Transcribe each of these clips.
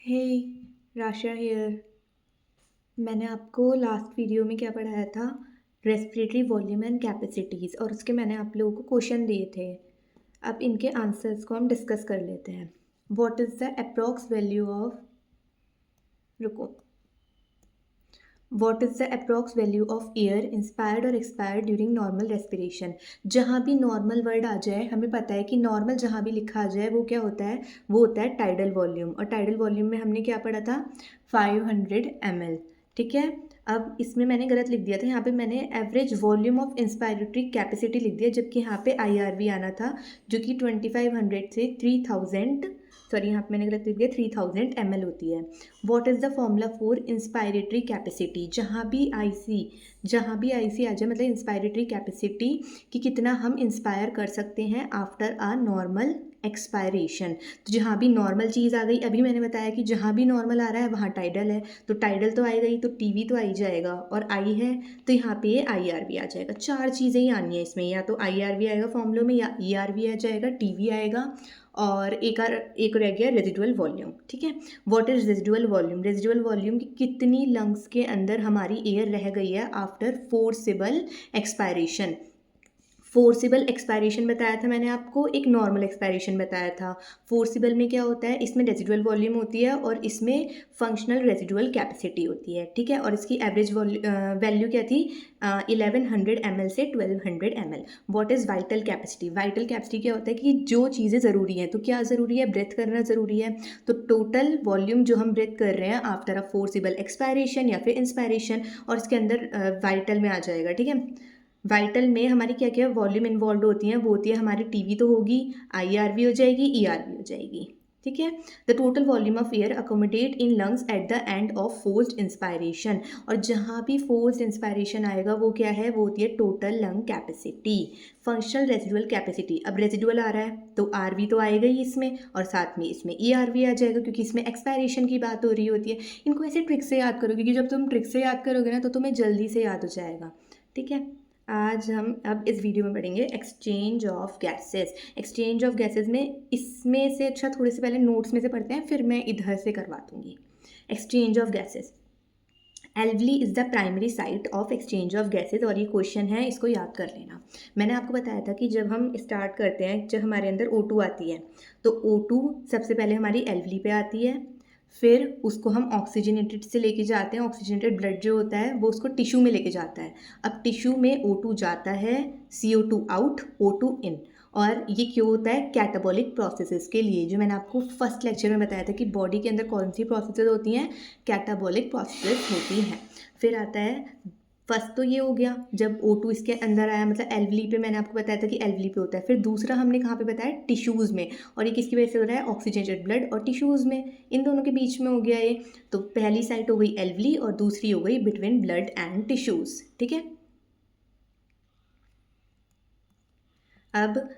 हे Rasha here. मैंने आपको last video में क्या पढ़ाया था? रेस्पिरेटरी वॉल्यूम एंड कैपेसिटीज़, और उसके मैंने आप लोगों को क्वेश्चन दिए थे। अब इनके आंसर्स को हम डिस्कस कर लेते हैं। What is the approx value of, रुको, what is the approx value of air inspired और एक्सपायर्ड ड्यूरिंग नॉर्मल रेस्पिरेशन। जहाँ भी नॉर्मल वर्ड आ जाए, हमें पता है कि नॉर्मल जहाँ भी लिखा आ जाए वो क्या होता है? वो होता है टाइडल वॉल्यूम। और टाइडल वॉल्यूम में हमने क्या पढ़ा था? 500 ml। ठीक है। अब इसमें मैंने गलत लिख दिया था, यहाँ पे मैंने average volume of inspiratory capacity लिख दिया, जबकि यहाँ पे IRV आना था, जो कि 2500 से 3000, सॉरी यहाँ पे मैंने गलत लिख दिया, 3000 ml होती है। What is the formula for inspiratory capacity? जहाँ भी आई सी आ जाए, मतलब इंस्पायरेटरी कैपेसिटी कि कितना हम इंस्पायर कर सकते हैं आफ्टर आ नॉर्मल एक्सपायरेशन। तो जहाँ भी नॉर्मल चीज़ आ गई, अभी मैंने बताया कि जहाँ भी नॉर्मल आ रहा है वहाँ टाइडल है, तो टाइडल तो आएगा ही, तो टीवी तो आ ही जाएगा, और आई है तो यहाँ पे ये IRV आ जाएगा। चार चीज़ें ही आनी है इसमें, या तो IRV आएगा फॉर्मूले में, या ERV आ जाएगा, टीवी आएगा, और एक रह गया रेजिडुअल वॉल्यूम। ठीक है। What is residual volume? Residual volume की कितनी लंग्स के अंदर हमारी एयर रह गई है after forcible expiration. Forcible expiration बताया था मैंने आपको, एक नॉर्मल एक्सपायरेशन बताया था। फोर्सिबल में क्या होता है? इसमें रेजिडुअल वॉल्यूम होती है और इसमें फंक्शनल रेजिडुअल कैपेसिटी होती है। ठीक है। और इसकी एवरेज वैल्यू क्या थी? 1100 ml से 1200 ml। What is vital capacity? Vital capacity क्या होता है कि जो चीज़ें ज़रूरी हैं, तो क्या ज़रूरी है? ब्रेथ करना ज़रूरी है, तो टोटल वॉल्यूम जो हम ब्रेथ कर रहे हैं आफ्टर अ फोर्सिबल एक्सपायरेशन या फिर इंस्पायरेशन, और इसके अंदर वाइटल में आ जाएगा। ठीक है। वाइटल में हमारी क्या क्या वॉल्यूम इन्वॉल्व होती हैं? वो होती है हमारी टीवी तो होगी, IRV हो जाएगी, ERV हो जाएगी। ठीक है। The total volume of air accommodate in lungs at the end of forced inspiration. और जहाँ भी फोर्स्ड इंस्पायरेशन आएगा वो क्या है? वो होती है total lung capacity. Functional residual capacity, अब रेजिडुअल आ रहा है तो RV तो आएगा ही इसमें, और साथ में इसमें ERV आ जाएगा, क्योंकि इसमें एक्सपायरेशन की बात हो रही होती है। इनको ऐसे ट्रिक से याद करो, क्योंकि जब तुम ट्रिक से याद करोगे ना तो तुम्हें जल्दी से याद हो जाएगा। ठीक है। आज हम अब इस वीडियो में पढ़ेंगे exchange of gases. Exchange of gases में इसमें से अच्छा थोड़े से पहले नोट्स में से पढ़ते हैं, फिर मैं इधर से करवा दूंगी। Exchange of gases. Alveoli is the primary site of exchange of gases, और ये क्वेश्चन है, इसको याद कर लेना। मैंने आपको बताया था कि जब हम स्टार्ट करते हैं, जब हमारे अंदर O2 आती है, तो O2 सबसे पहले हमारी एल्वली पे आती है, फिर उसको हम ऑक्सीजनेटेड से लेके जाते हैं, ऑक्सीजनेटेड ब्लड जो होता है वो उसको टिश्यू में लेके जाता है। अब टिश्यू में O2 जाता है, CO2 आउट, O2 इन। और ये क्यों होता है? कैटाबॉलिक प्रोसेसेस के लिए, जो मैंने आपको फर्स्ट लेक्चर में बताया था कि बॉडी के अंदर कौन सी प्रोसेसेस होती हैं? कैटाबॉलिक प्रोसेसेस होती हैं। फिर आता है, फर्स्ट तो ये हो गया जब O2 इसके अंदर आया, मतलब एल्वली पे, मैंने आपको बताया था कि एल्वली पे होता है। फिर दूसरा हमने कहाँ पे बताया? टिश्यूज़ में। और ये किसकी वजह से हो रहा है? ऑक्सीजनेटेड ब्लड और टिश्यूज़ में, इन दोनों के बीच में हो गया ये। तो पहली साइट हो गई एल्वली और दूसरी हो गई बिटवीन ब्लड एंड टिश्यूज़। ठीक है। अब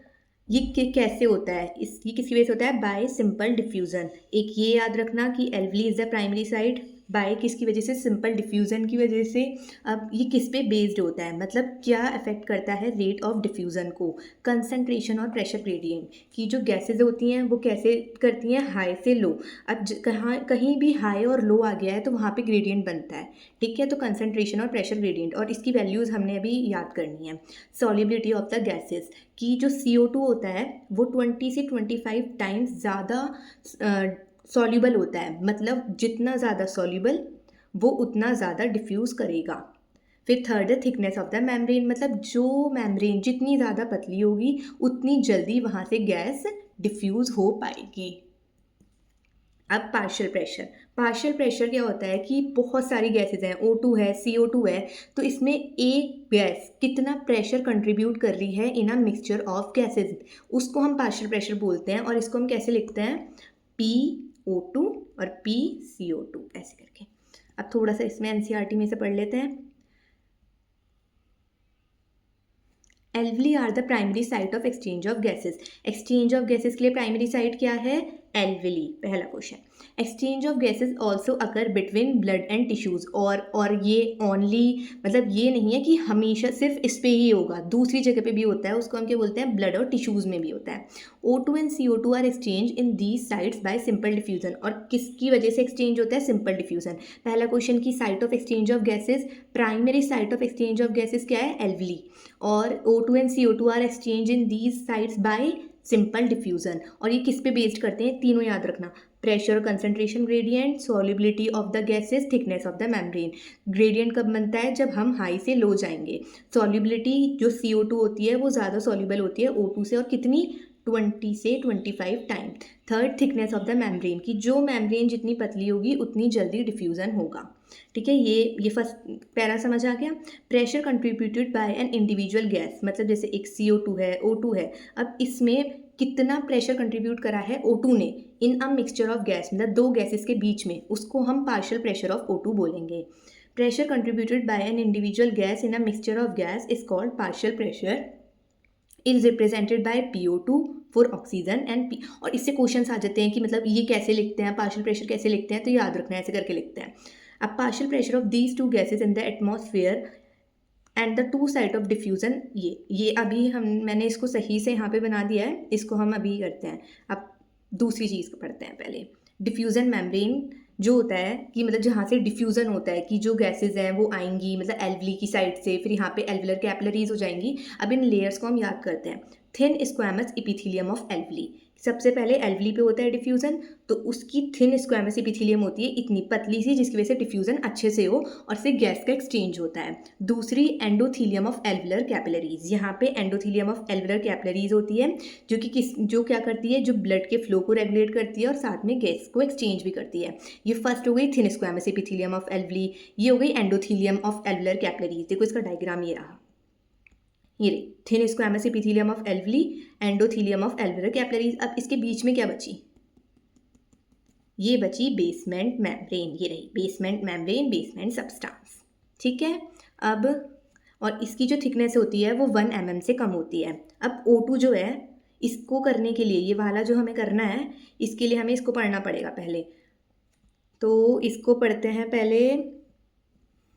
ये कैसे होता है? ये किसकी वजह से होता है? By simple diffusion. एक ये याद रखना कि alveoli is the primary site, by किसकी वजह से? सिंपल डिफ्यूज़न की वजह से। अब ये किस पे बेस्ड होता है, मतलब क्या अफेक्ट करता है रेट ऑफ डिफ्यूज़न को? कंसंट्रेशन और प्रेशर ग्रेडियंट की जो गैसेज होती हैं वो कैसे करती हैं? हाई से लो। अब कहीं भी हाई और लो आ गया है तो वहाँ पे ग्रेडियंट बनता है। ठीक है। तो कंसंट्रेशन और प्रेशर ग्रेडियंट, और इसकी वैल्यूज़ हमने अभी याद करनी है। सॉल्युबिलिटी ऑफ द गैसेज कि जो CO2 होता है वो 20 से 25 टाइम्स ज़्यादा सॉल्युबल होता है, मतलब जितना ज़्यादा सॉल्युबल वो उतना ज़्यादा डिफ्यूज़ करेगा। फिर थर्ड है थिकनेस ऑफ द मेम्ब्रेन, मतलब जो मेम्ब्रेन जितनी ज़्यादा पतली होगी उतनी जल्दी वहाँ से गैस डिफ्यूज़ हो पाएगी। अब पार्शियल प्रेशर। पार्शियल प्रेशर क्या होता है कि बहुत सारी गैसेज हैं, O2 है, CO2 है, तो इसमें एक गैस कितना प्रेशर कंट्रीब्यूट कर रही है इन अ मिक्सचर ऑफ गैसेज, उसको हम पार्शियल प्रेशर बोलते हैं। और इसको हम कैसे लिखते हैं? PO2 और PCO2 ऐसे करके। अब थोड़ा सा इसमें NCERT में से पढ़ लेते हैं। Alveoli are the primary site of exchange of gases. Exchange of gases के लिए प्राइमरी साइट क्या है? एल्वेली, पहला question. Exchange of gases also occur between blood and tissues, और ये ओनली, मतलब ये नहीं है कि हमेशा सिर्फ इस पे ही होगा, दूसरी जगह पे भी होता है, उसको हम क्या बोलते हैं, ब्लड और टिश्यूज में भी होता है। O2 and CO2 are exchange in these sites by simple diffusion, और किसकी वजह से एक्सचेंज होता है, सिंपल डिफ्यूजन। पहला क्वेश्चन की site of exchange of gases, primary site of exchange of gases क्या है, एल्वेली, और O2 and CO2 are exchange in these sites by simple diffusion. और ये किस पे बेस्ड करते हैं, तीनों याद रखना, pressure, concentration gradient, solubility of the gases, thickness of the membrane. Gradient कब बनता है, जब हम हाई से लो जाएंगे। सॉल्युबिलिटी जो CO2 होती है वो ज़्यादा सॉल्युबल होती है O2 से, और कितनी, 20 से 25 time. Third, thickness of the membrane, की जो मेम्ब्रेन जितनी पतली होगी उतनी जल्दी डिफ्यूज़न होगा। ठीक है, ये फर्स्ट पैरा समझ आ गया। Pressure contributed bye an individual gas, मतलब जैसे एक CO2 है, O2 है, अब इसमें कितना प्रेशर कंट्रीब्यूट करा है O2 ने इन अ मिक्सचर ऑफ गैस, मतलब दो गैसेस के बीच में, उसको हम पार्शियल प्रेशर ऑफ O2 बोलेंगे। Pressure contributed bye an individual gas in a mixture of gas is called partial pressure, is represented by PO2 for oxygen and P। और इससे questions आ जाते हैं कि मतलब ये कैसे लिखते हैं, पार्शियल प्रेशर कैसे लिखते हैं, तो याद रखना है, ऐसे करके लिखते हैं। अब partial pressure of these two gases in the atmosphere and the two side of diffusion, ये अभी मैंने इसको सही से यहाँ पे बना दिया है, इसको हम अभी करते हैं। अब दूसरी चीज़ को पढ़ते हैं पहले। डिफ्यूज़न मेम्ब्रेन जो होता है कि मतलब जहाँ से डिफ्यूज़न होता है कि जो गैसेज हैं वो आएंगी, मतलब एल्वेली की साइड से, फिर यहाँ पे एल्वेलर कैपिलरीज हो जाएंगी। अब इन लेयर्स को हम याद करते हैं। Thin squamous epithelium of alveoli, सबसे पहले एल्वेली पे होता है डिफ्यूज़न, तो उसकी थिन स्क्वैमस इपिथीलियम होती है इतनी पतली सी, जिसकी वजह से डिफ्यूज़न अच्छे से हो और से गैस का एक्सचेंज होता है। दूसरी, एंडोथीलियम ऑफ एल्वेलर कैपिलरीज, यहाँ पे एंडोथीलियम ऑफ एल्वेलर कैपिलरीज होती है जो क्या करती है, जो ब्लड के फ्लो को रेगुलेट करती है और साथ में गैस को एक्सचेंज भी करती है। ये फर्स्ट हो गई thin squamous epithelium of alveoli, ये हो गई एंडोथीलियम ऑफ एल्वेलर कैपिलरीज। देखो इसका डायग्राम ये रहा, ये रही thin squamous epithelium of alveoli, endothelium of alveolar capillaries. अब इसके बीच में क्या बची, ये बची बेसमेंट मेम्ब्रेन, ये रही बेसमेंट मेम्ब्रेन, बेसमेंट सब्सटेंस। ठीक है, अब और इसकी जो थिकनेस होती है वो 1 mm से कम होती है। अब O2 जो है, इसको करने के लिए, ये वाला जो हमें करना है, इसके लिए हमें इसको पढ़ना पड़ेगा पहले, तो इसको पढ़ते हैं पहले,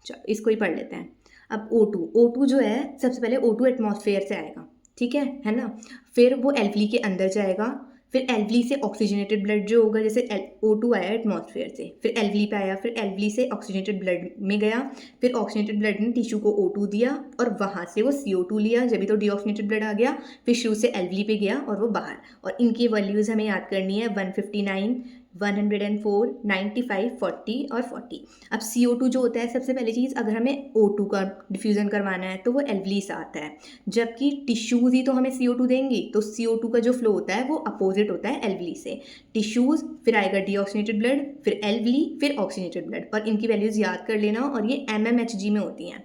चलो इसको ही पढ़ लेते हैं। अब O2 जो है, सबसे पहले O2 एटमॉस्फेयर से आएगा, ठीक है ना, फिर वो एल्वेली के अंदर जाएगा, फिर एल्वेली से ऑक्सीजनेटेड ब्लड जो होगा, जैसे O2 आया एटमॉस्फेयर से, फिर एल्वेली पे आया, फिर एल्वेली से ऑक्सीजनेटेड ब्लड में गया, फिर ऑक्सीजनेटेड ब्लड ने टिश्यू को O2 दिया और वहाँ से वो CO2 लिया, जब भी तो डीऑक्सीजनेटेड ब्लड आ गया, फिर शुरू से एल्वेली पे गया और वो बाहर। और इनकी वैल्यूज़ हमें याद करनी है, 159, 104, 95, 40 और 40। अब CO2 जो होता है, सबसे पहली चीज़, अगर हमें O2 का डिफ्यूज़न करवाना है तो वो एल्वेली से आता है, जबकि टिश्यूज़ ही तो हमें CO2 देंगी, तो CO2 का जो फ्लो होता है वो अपोजिट होता है एल्वेली से। टिश्यूज़, फिर आएगा डीऑक्सीजनेटेड ब्लड, फिर एल्वेली, फिर ऑक्सीजनेटेड ब्लड, और इनकी वैल्यूज़ याद कर लेना, और ये mmHg में होती हैं।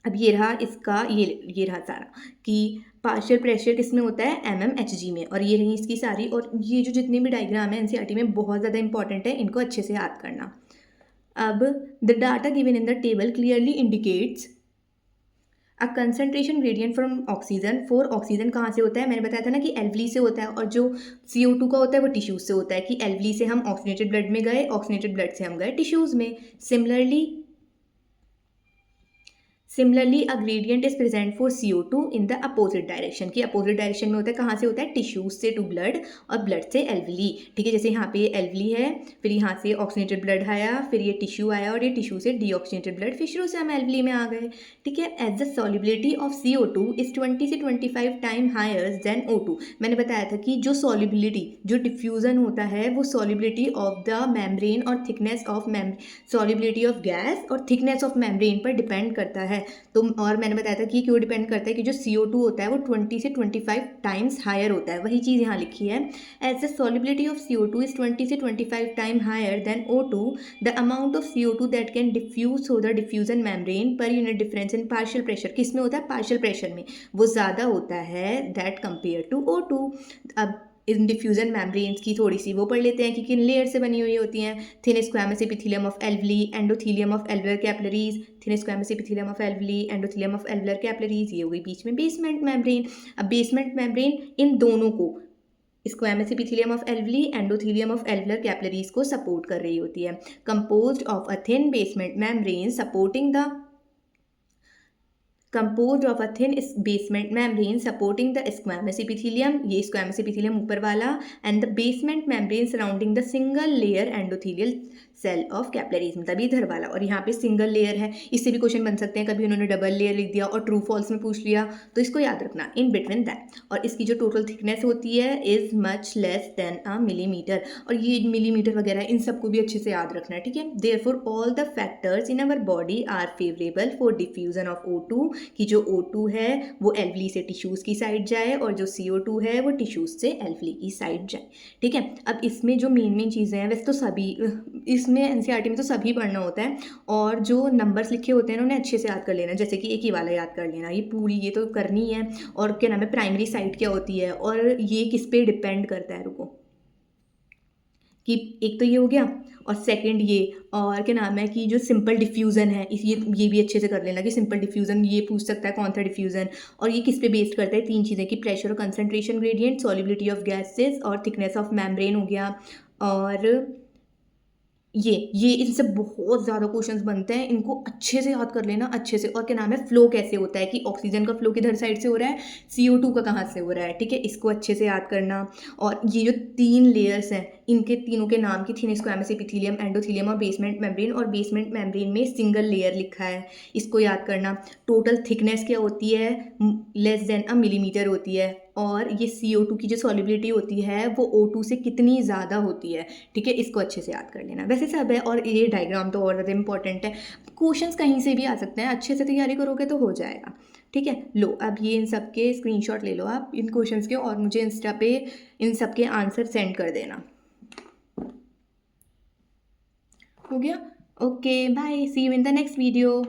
अब ये रहा इसका, ये रहा सारा कि पार्शियल प्रेशर किस में होता है, mmHg में, और ये रही इसकी सारी, और ये जो जितने भी डायग्राम है NCERT में बहुत ज़्यादा इंपॉर्टेंट है, इनको अच्छे से याद करना। अब the data given in the table clearly indicates a concentration gradient from oxygen for oxygen कहाँ से होता है, मैंने बताया था ना कि एल्वेली से होता है, और जो CO2 का होता है वो टिश्यूज से होता है, कि एल्वेली से हम ऑक्सीजनेटेड ब्लड में गए, ऑक्सीजनेटेड ब्लड से हम गए टिश्यूज में। Similarly, a gradient is present for CO2 in the opposite direction, कि अपोजिट डायरेक्शन में होता है, कहाँ से होता है, टिश्यूज से टू ब्लड और ब्लड से एल्वेली। ठीक है, जैसे यहाँ पे एल्वेली है, फिर यहाँ से ऑक्सीजनेटेड ब्लड आया, फिर ये टिश्यू आया, और ये टिश्यू से डीऑक्सीजनेटेड ब्लड, फिर शुरू से हम एल्वेली में आ गए। ठीक है, as the solubility of CO2 is 20 से 25 टाइम हायर देन O2। मैंने बताया था कि जो सॉल्युबिलिटी, जो डिफ्यूज़न होता है, वो सॉल्युबिलिटी ऑफ द मेम्ब्रेन और thickness of solubility of gas और थिकनेस ऑफ मेम्ब्रेन पर डिपेंड करता है। तो और मैंने बताया था कि क्यों डिपेंड करता है, कि जो CO2 होता है वो 20 से 25 टाइम्स हायर होता है, वही चीज़ यहाँ लिखी है। As the solubility of CO2 is 20 से 25 time higher than O2, the amount of CO2 that can diffuse through the diffusion membrane per unit difference in partial pressure, किस में होता है, पार्शियल प्रेशर में, वो ज़्यादा होता है दैट कंपेयर टू O2। अब इन डिफ्यूजन मेम्ब्रेन्स की थोड़ी सी वो पढ़ लेते हैं कि किन लेयर से बनी हुई होती हैं। Thin squamous epithelium of alveoli, endothelium of alveolar capillaries, thin squamous epithelium of alveoli, endothelium of alveolar capillaries, ये हो गई बीच में बेसमेंट मेम्ब्रेन। अब बेसमेंट मेम्ब्रेन इन दोनों को squamous epithelium of alveoli endothelium of alveolar capillaries को सपोर्ट कर रही होती है, composed of a thin basement membrane supporting the composed of a thin basement membrane supporting the squamous epithelium, ये squamous epithelium ऊपर वाला, and the basement membrane surrounding the single layer endothelial cell of capillaries, मतलब इधर वाला, और यहाँ पे single layer है। इससे भी क्वेश्चन बन सकते हैं, कभी उन्होंने डबल लेयर लिख दिया और ट्रू फॉल्स में पूछ लिया, तो इसको याद रखना इन बिटवीन दैट। और इसकी जो टोटल थिकनेस होती है is much less than a millimetre, और ये मिलीमीटर वगैरह इन सबको भी अच्छे से याद रखना है, ठीक है। Therefore all the factors in our body are favourable for diffusion of O2, कि जो O2 है वो एल्वली से टिश्यूज़ की साइड जाए और जो CO2 है वो टिश्यूज़ से एल्वली की साइड जाए, ठीक है। अब इसमें जो मेन चीज़ें हैं, वैसे तो सभी इसमें एनसीईआरटी में तो सभी पढ़ना होता है, और जो नंबर्स लिखे होते हैं उन्हें अच्छे से याद कर लेना, जैसे कि एक ही वाला याद कर लेना, ये पूरी ये तो करनी है। और क्या नाम है, प्राइमरी साइट क्या होती है और ये किस पे डिपेंड करता है, रुको, कि एक तो ये हो गया, और सेकंड ये, और क्या नाम है कि जो सिंपल डिफ्यूज़न है इस ये भी अच्छे से कर लेना कि सिंपल डिफ्यूज़न ये पूछ सकता है कौन सा डिफ्यूज़न, और ये किस पे बेस्ड करता है, तीन चीज़ें कि प्रेशर और concentration gradient, solubility of gases और थिकनेस ऑफ मेम्ब्रेन हो गया। और ये इनसे बहुत ज़्यादा क्वेश्चंस बनते हैं, इनको अच्छे से याद कर लेना अच्छे से। और क्या नाम है, फ्लो कैसे होता है, कि ऑक्सीजन का फ्लो किधर साइड से हो रहा है, CO2 का कहाँ से हो रहा है, ठीक है, इसको अच्छे से याद करना। और ये जो तीन लेयर्स हैं इनके तीनों के नाम की, थिन स्क्वैमस एपिथेलियम, एंडोथेलियम और बेसमेंट मेम्ब्रेन, और बेसमेंट मेम्ब्रेन में सिंगल लेयर लिखा है, इसको याद करना। टोटल थिकनेस क्या होती है, लेस देन अ मिलीमीटर होती है, और ये CO2 की जो सॉल्युबिलिटी होती है वो O2 से कितनी ज़्यादा होती है, ठीक है, इसको अच्छे से याद कर लेना। वैसे सब है, और ये डायग्राम तो और ज़्यादा इंपॉर्टेंट है, क्वेश्चंस कहीं से भी आ सकते हैं, अच्छे से तैयारी करोगे तो हो जाएगा, ठीक है। लो अब ये इन सब के स्क्रीनशॉट ले लो आप इन क्वेश्चंस के, और मुझे इंस्टा पे इन सब के आंसर सेंड कर देना। हो गया, okay bye, see you in the next video.